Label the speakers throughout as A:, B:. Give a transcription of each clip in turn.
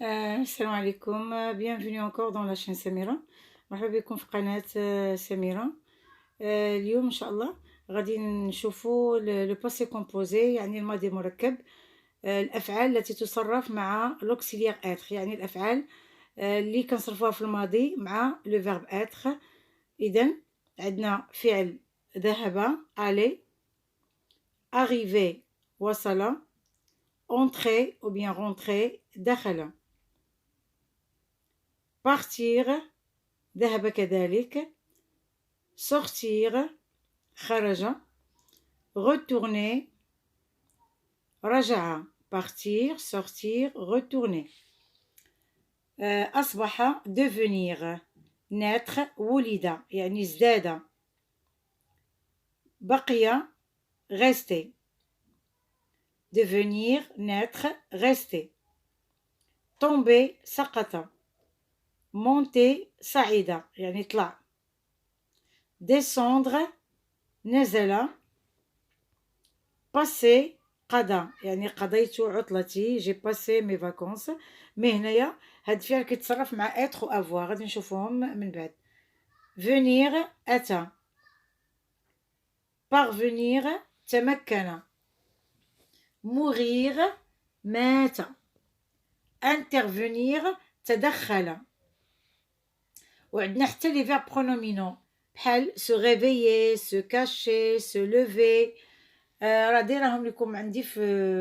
A: السلام عليكم. bienvenue encore dans la chaîne سميرة. مرحبا بكم في قناة سميرة. اليوم إن شاء الله غادي نشوفوا لو باسي كومبوزي، يعني الماضي المركب. الأفعال التي تصرف مع لوكسيليير إتر، يعني الأفعال اللي كنصرفوها في الماضي مع لو فيرب إتر. إذن عندنا فعل ذهب aller، arriver وصل، entrer ou bien rentrer دخل، partir ذهب كذلك، sortir خرج، retourner رجع، partir sortir retourner. أصبح devenir naître ولد يعني ازداد، بقي rester devenir naître rester، tomber سقط، monter صعد يعني طلع، descendre نزل، passer قضى يعني قضيت عطلتي، جي باسي مي فاكونس. مي هنايا هاد الفعل كيتصرف مع اتر و افوار، غادي نشوفوهم من بعد. فونيغ اتى، بارفونيغ تمكن، موغيغ مات، انترفونيغ تدخل. وعندنا حتى لي فيرب برونومينون بحال سو ريفيي، سو كاشي، سو لوفي. راه دايرهم لكم عندي في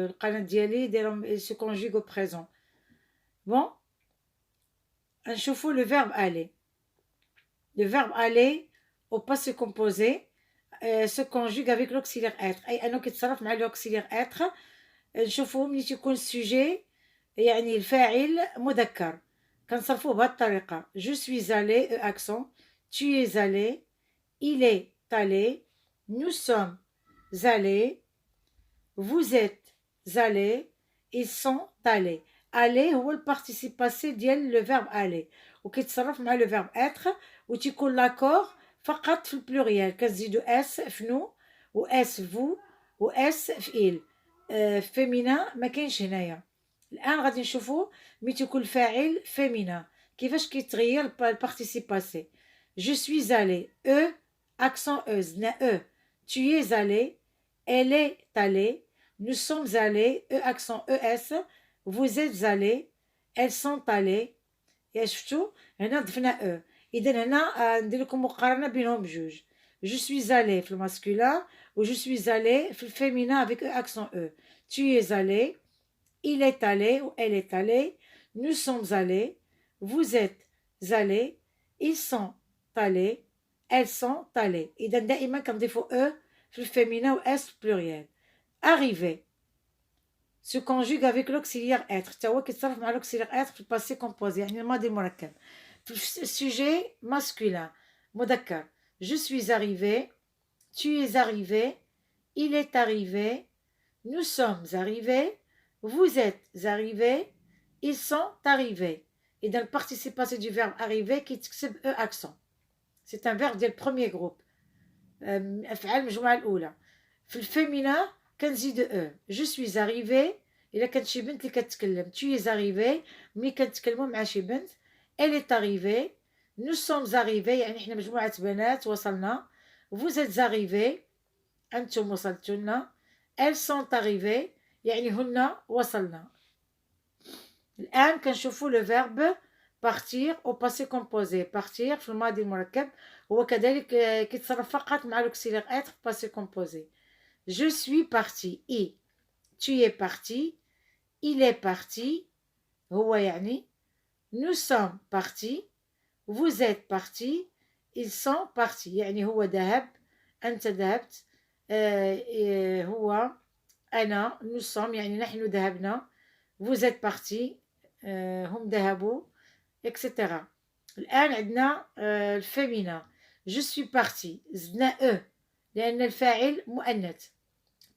A: القناة ديالي، دايرهم سو كونجيغ او بريزون. بون نشوفوا لو فيرب aller. Le verbe aller au passé composé se conjugue avec l'auxiliaire être، أي أنه كيتصرف مع l'auxiliaire être. نشوفوا ملي تيكون السوجي يعني الفاعل مذكر كنصرفوه بهذه الطريقة. je suis allé accent، tu es allé، il est allé، nous sommes allés، vous êtes allés، ils sont allés. aller هو البارتيسيب باسي ديال لو فيرب aller، وكيتصرف مع لو فيرب être، وتيكون لاكور فقط في البلوريال، كنزيدو اس فنو و اس فو و اس في فيمينا ما كاينش هنايا. الان غادي نشوفو ملي تيكون الفاعل فيمينا كيفاش كيتغير البارتيسيب باسي. je suis allé او accent e زدنا e، tu es allé، elle est allée، nous sommes allés e accent es، vous êtes allés، elles sont allées. يا شفتوا هنا ضفنا او. اذا هنا ندير لكم مقارنه بينهم بجوج. جو سويز allé في الماسكولين و جو سويز allé في الفيمينا افيك او اكسون او. tu es allé، il est allé ou elle est allée، nous sommes allés، vous êtes allés، ils sont allés، elles sont allées. اذا دائما كنضيفوا او في الفيمينا و اس في البلوريال. arriver se conjugue avec l'auxiliaire être، حتى هو كيتصرف مع l'auxiliaire être في الباسي كومبوزي يعني الماضي المركب. في السوجي ماسكولين مذكر. je suis arrivé، tu es arrivé، il est arrivé، nous sommes arrivés، vous êtes arrivés، ils sont arrivés. إذا البارتيسيب باسي du verbe arriver كيتكتب او accent. c'est un verbe ديال premier groupe، أفعال المجموعة الأولى. في الفيمينا كنزيدو او. je suis arrivé إلا كانت شي بنت اللي كتكلم، tu es arrivé ملي كنتكلمو مع شي بنت. elle est arrivée، nous sommes arrivés يعني حنا مجموعة بنات وصلنا. vous êtes arrivés أنتم وصلتوا لنا. elles sont arrivées يعني هن وصلنا. الآن كنشوفو لو فيرب بارتير او باسي كومبوزي. بارتير في الماضي المركب هو كذلك كيتصرف فقط مع لوكسيلير être في باسي كومبوزي. je suis parti et tu es parti، il est parti هو يعني، nous sommes partis، vous êtes partis، ils sont partis يعني هو ذهب، أنت ذهبت، هو أنا، nous sommes يعني نحن ذهبنا، vous êtes partis هم ذهبوا etc. الآن عندنا الفيمينا. je suis parti زدنا او لأن الفاعل مؤنث.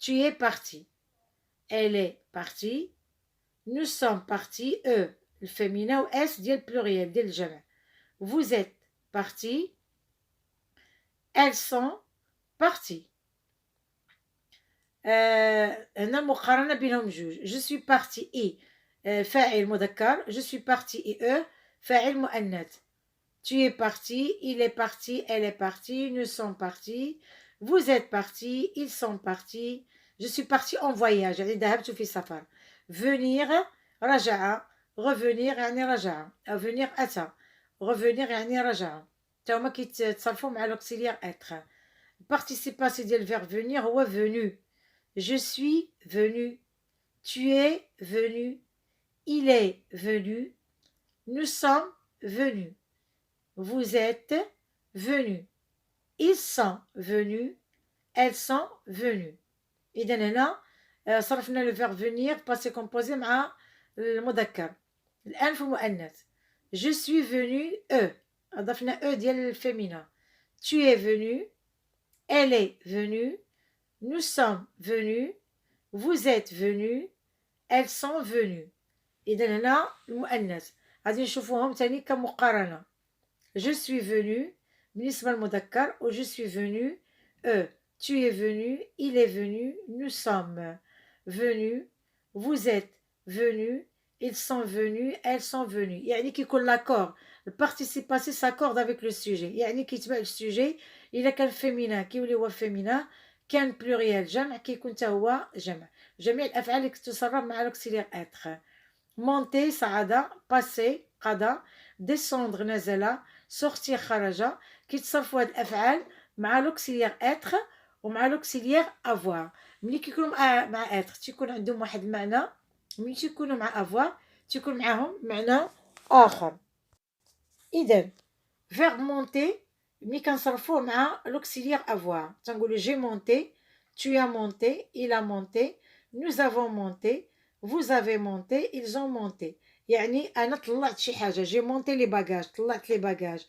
A: tu es parti، elle est partie، nous sommes partis eux الفيمينا و اس ديال البلوريال ديال الجمع. vous êtes partis، elles sont parties. هنا مقارنة بينهم جوج. je suis parti et فاعل مذكر je suis parti et eux فاعل مؤنث tu es parti, il est parti, elle est partie, nous sommes partis, vous êtes partis, ils sont partis, je suis parti en voyage يعني ذهبت في سفر venir رجع revenir يعني رجع venir أتى revenir يعني رجع تا هما كيتصرفوا مع l'auxiliaire être participe passé ديال الverbe venir هو venu je suis venu tu es venu il est venu nous sommes venus vous êtes venus ils sont venus elles sont venues إذا هنا صرفنا le verbe venir passé composé مع المذكر الآن في المؤنث je suis venu eux أضفنا eux ديال الفيمينا tu es venu elle est venue nous sommes venus vous êtes venus elles sont venues إذا هنا المؤنث غادي نشوفوهم تاني كمقارنة je suis venu بالنسبة للمذكر و je suis venu eux tu es venu il est venu nous sommes venus vous êtes venus ils sont venus elles sont venues يعني كيكون لاكور البارتيسيب باسي ساكورد افيك لو سوجي يعني كيتبع السوجي الا كان فيمينا كيولي هو فيمينا كان بلوريال جمع كيكون حتى هو جمع جميع الافعال اللي كتصرف مع لوكسيليير اتر مونتي صعد باسي قضى ديسوندر نزل سورتير خرج كيتصرفوا هاد الافعال مع لوكسيليير اتر ومع لوكسيليير افوار ملي كيكونوا مع اتر تيكون عندهم واحد المعنى ملي تيكونوا مع افوار تيكون معاهم معنى اخر اذا فيرب مونتي ملي كنصرفوه مع لوكسيليير افوار تنقولوا جي مونتي tu as monté il a monté nous avons monté vous avez monté ils ont monté يعني انا طلعت شي حاجه جي مونتي لي باجاج طلعت لي باجاج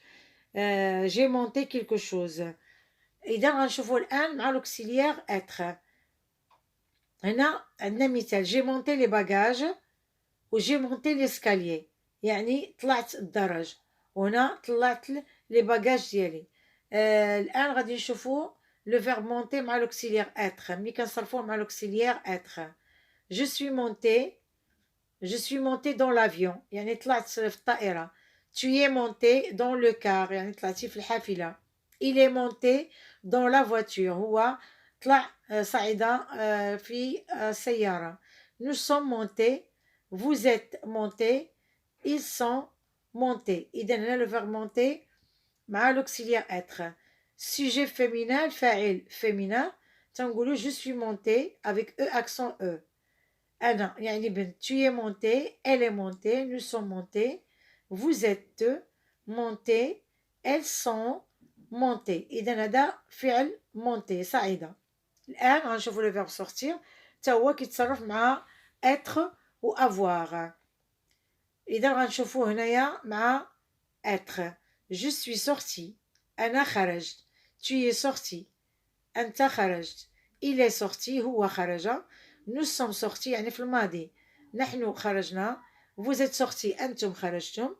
A: جي مونتي كيلكو شوز اذا غنشوفوا الان مع لوكسيليير اتر هنا عندنا مثال جي مونتي لي باجاج وجي مونتي ليسكاليي يعني طلعت الدرج وهنا طلعت لي باجاج ديالي الان غادي نشوفوا لو فيرب مونتي مع لوكسيليير اتر ملي كنصرفوه مع لوكسيليير اتر je suis monté dans l'avion يعني طلعت في الطائرة tu es monté dans le car يعني طلعتي في الحافلة il est monté dans la voiture هو طلع صعد في السيارة nous sommes montés vous êtes montés ils sont montés إذا هنا le verbe monter مع l'auxiliaire être sujet féminin الفاعل féminin تنقولوا je suis monté avec e accent e أنا يعني بنت tu es monté elle est montée nous sommes montés vous êtes montés elles sont montées إذا هذا فعل monter صعيدة الآن غنشوفوا لو فيرب sortir تا هو كيتصرف مع être و avoir إذا غنشوفوه هنايا مع être je suis sorti أنا خرجت tu es sorti أنت خرجت il est sorti هو خرج nous sommes sortis يعني في الماضي نحن خرجنا vous êtes sortis أنتم خرجتم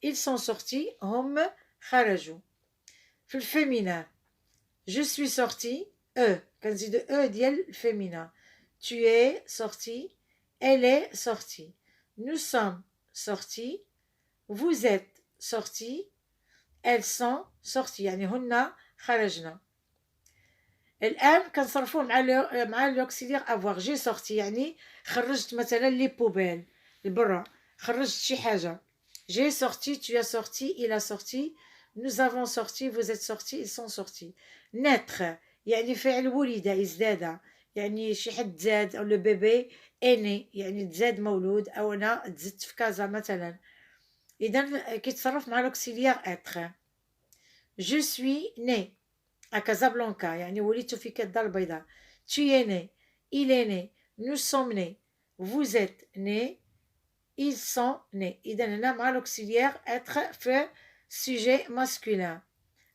A: ils sont sortis هم خرجوا في الفيمينا je suis sorti eux كنزيدو eux ديال الفيمينا tu es sorti elle est sortie nous sommes sortis vous êtes sortis elles sont sorties يعني هن خرجنا الان كنصرفوه مع لوكسيليير افوار جي سورتي يعني خرجت مثلا لي بوبيل البرا خرجت شي حاجه جي سورتي tu as sorti il a sorti nous avons sorti vous êtes sortis ils sont sortis naître يعني فعل ولد ازداد يعني شي حد زاد او لو بيبي اني يعني تزاد مولود او انا تزدت في كازا مثلا اذا كيتصرف مع لوكسيليير اتر je suis né à Casablanca يعني ولدت في الدار البيضاء tu es né il est né nous sommes nés vous êtes nés ils sont nés إذا هنا مع l'auxiliaire être في sujet masculin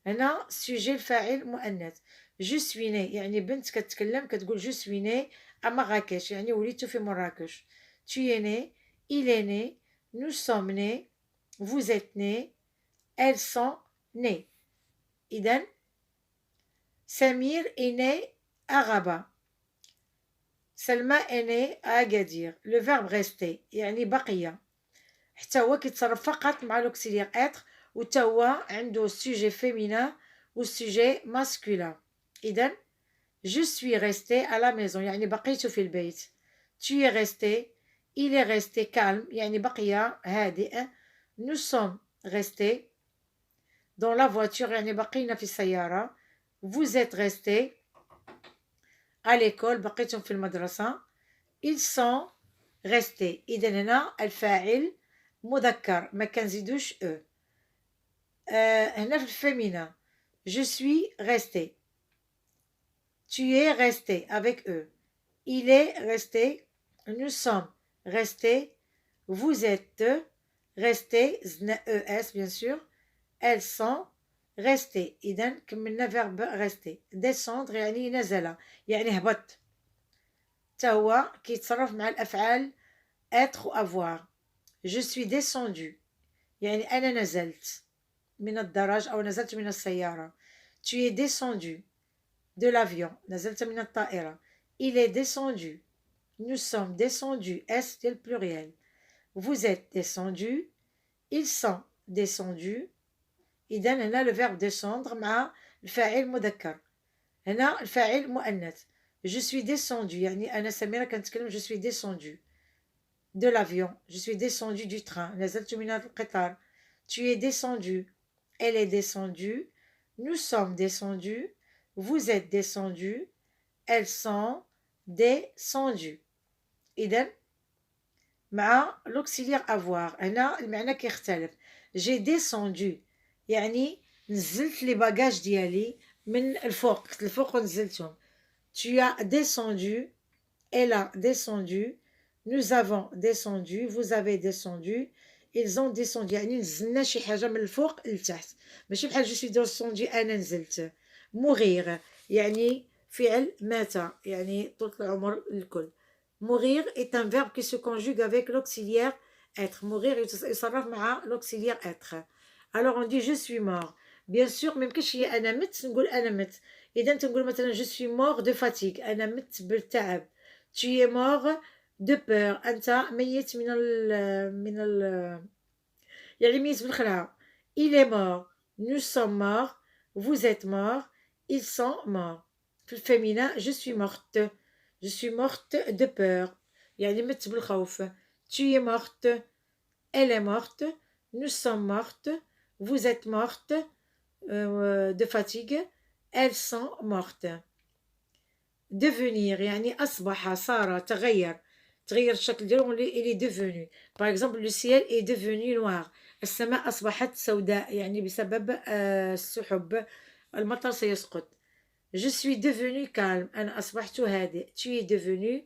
A: هنا sujet الفاعل مؤنث je suis né يعني بنت كتكلم كتقول je suis né à Marrakech يعني ولدت في مراكش tu es né il est né nous sommes nés vous êtes nés elles sont nées إذا Samir est né à Rabat. سلمى est née à Agadir. Le verbe rester يعني بقية حتى هو كيتصرف فقط مع l'auxiliaire être وتا هو عنده sujet féminin و sujet masculin. إذن je suis resté à la maison يعني بقيت في البيت. Tu es resté, il est resté calme يعني بقي هادئ. Nous sommes restés dans la voiture يعني بقينا في السيارة. Vous êtes restés à l'école بقيتم في المدرسة. Ils sont restés. إذا هنا الفاعل مذكر ما كنزيدوش هنا في الفيمينا je suis resté. Tu es resté avec eux. Il est resté. Nous sommes restés. Vous êtes restés. ES bien sûr. Elles sont restées. إذا كملنا verbe rester. Descendre يعني نزل يعني هبط. تا هو كيتصرف مع الأفعال être و avoir. Je suis descendu يعني أنا نزلت من الدرج أو نزلت من السيارة. Tu es descendu de l'avion نزلت من الطائرة. Il est descendu. Nous sommes descendus. S c'est le pluriel. Vous êtes descendus. Ils sont descendus. إذا هنا le verbe descendre مع الفاعل مذكر. هنا الفاعل مؤنث. Je suis descendu يعني أنا سميرة كنتكلم je suis descendu de l'avion. Je suis descendu du train. نزلت من القطار. Tu es descendu. Elle est descendue. Nous sommes descendus. Vous êtes descendus. Elles sont descendues. إذن مع l'auxiliaire avoir هنا المعنى كيختلف. J'ai descendu يعني نزلت لي باجاج ديالي من الفوق ونزلتهم. Tu as descendu. Elle a descendu. Nous avons descendu. Vous avez descendu. Ils ont descendu يعني نزلنا شي حاجة من الفوق لتحت ماشي بحال جو سوي descendu أنا نزلت. mourir يعني فعل مات يعني طول العمر الكل. mourir est un verbe qui se conjugue avec l'auxiliaire être. mourir يصرف مع l'auxiliaire être. alors on dit je suis mort. bien sûr ميمكنش هي أنا مت نقول أنا مت. إذا تنقول مثلا je suis mort de fatigue أنا مت بالتعب. tu es mort de peur أنت ميت من يعني ميت بالخلعة. il est mort. nous sommes morts. vous êtes morts. ils sont morts. في الفيمينا je suis morte. je suis morte de peur يعني مت بالخوف. tu es morte. elle est morte. nous sommes mortes. vous êtes morte de fatigue. elles sont mortes. devenir يعني أصبح صار تغير الشكل ديالو il est devenu. par exemple le ciel est devenu noir. السماء أصبحت سوداء يعني بسبب السحب المطر سيسقط. je suis devenu calme أنا أصبحت هادئ. tu es devenu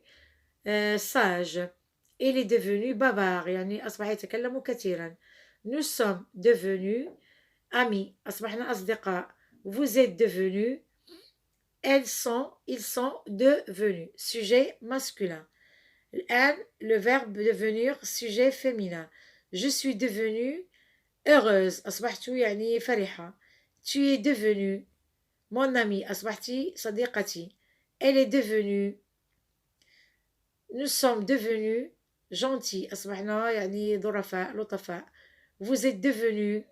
A: sage. il est devenu bavard يعني أصبح يتكلم كثيرا. nous sommes devenus amis أصبحنا أصدقاء. vous êtes devenus. ils sont devenus. sujet masculin. الآن le verbe devenir sujet féminin. je suis devenue heureuse أصبحت يعني فرحة. tu es devenu mon ami أصبحتي صديقتي. elle est devenue. nous sommes devenus gentils أصبحنا يعني ظرفاء لطفاء. vous êtes devenus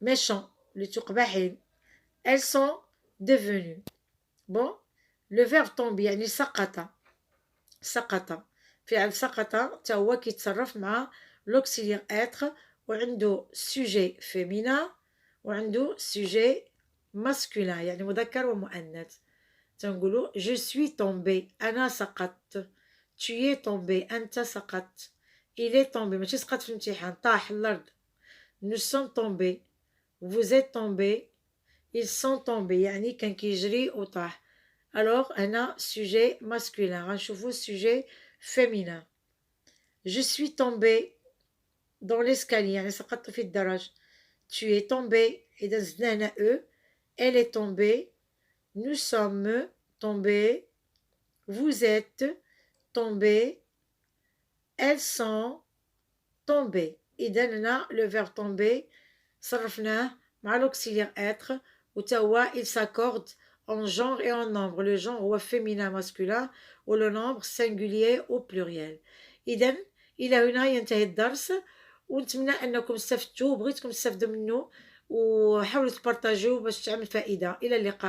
A: méchants لتقبحين. elles sont devenues. bon le verbe tomber يعني سقط فعل سقط تا هو كيتصرف مع l'auxiliaire être وعنده sujet féminin وعنده sujet masculin يعني مذكر ومؤنث. تنقولوا je suis tombé أنا سقطت. tu es tombé أنت سقطت. il est tombé ماشي سقط في الامتحان طاح الأرض. nous sommes tombés. vous êtes tombés. ils sont tombés يعني كان كيجري وطاح. alors هنا sujet masculin. غنشوفوا sujet féminin. je suis tombé dans l'escalier يعني سقطت في الدرج. tu es tombé إذا زدنا هنا elle est tombée. nous sommes tombés. vous êtes tombés. elles sont tombées. إذا هنا le verbe tomber صرفناه مع l'auxiliaire être وتا هو il s'accorde en genre et en nombre. Le genre هو féminin masculin و le nombre singulier au pluriel. إذا إلى هنا ينتهي الدرس، ونتمنى أنكم استفدتوا وبغيتكم تستفدوا منه، وحاولوا تبارطاجيو باش تعمل فائدة. إلى اللقاء.